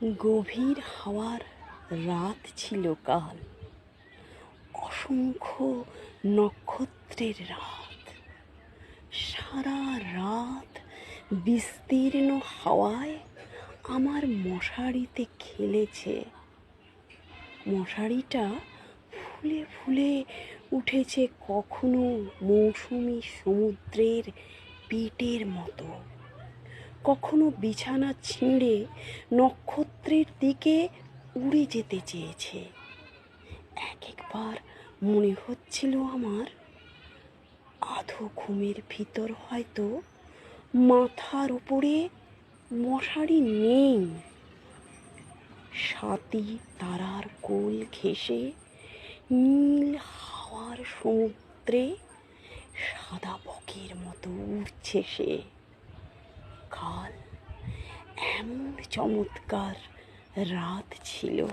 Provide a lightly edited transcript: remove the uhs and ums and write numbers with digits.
গভীর হাওয়ার রাত ছিল কাল, অসংখ্য নক্ষত্রের রাত। সারা রাত বিস্তীর্ণ হাওয়ায় আমার মশারিতে খেলেছে। মশারিটা ফুলে ফুলে উঠেছে কখনো মৌসুমী সমুদ্রের পেটের মতো, কখনো বিছানা ছিঁড়ে নক্ষত্রের দিকে উড়ে যেতে চেয়েছে। এক একবার মনে হচ্ছিল আমার আধো ঘুমের ভিতর হয়তো মাথার উপরে মশারি নেই। সাতি তারার কোল ঘেঁষে নীল হাওয়ার সমুদ্রে সাদা বকের মতো উড়ছে সে। কাল এমন চমৎকার রাত ছিল।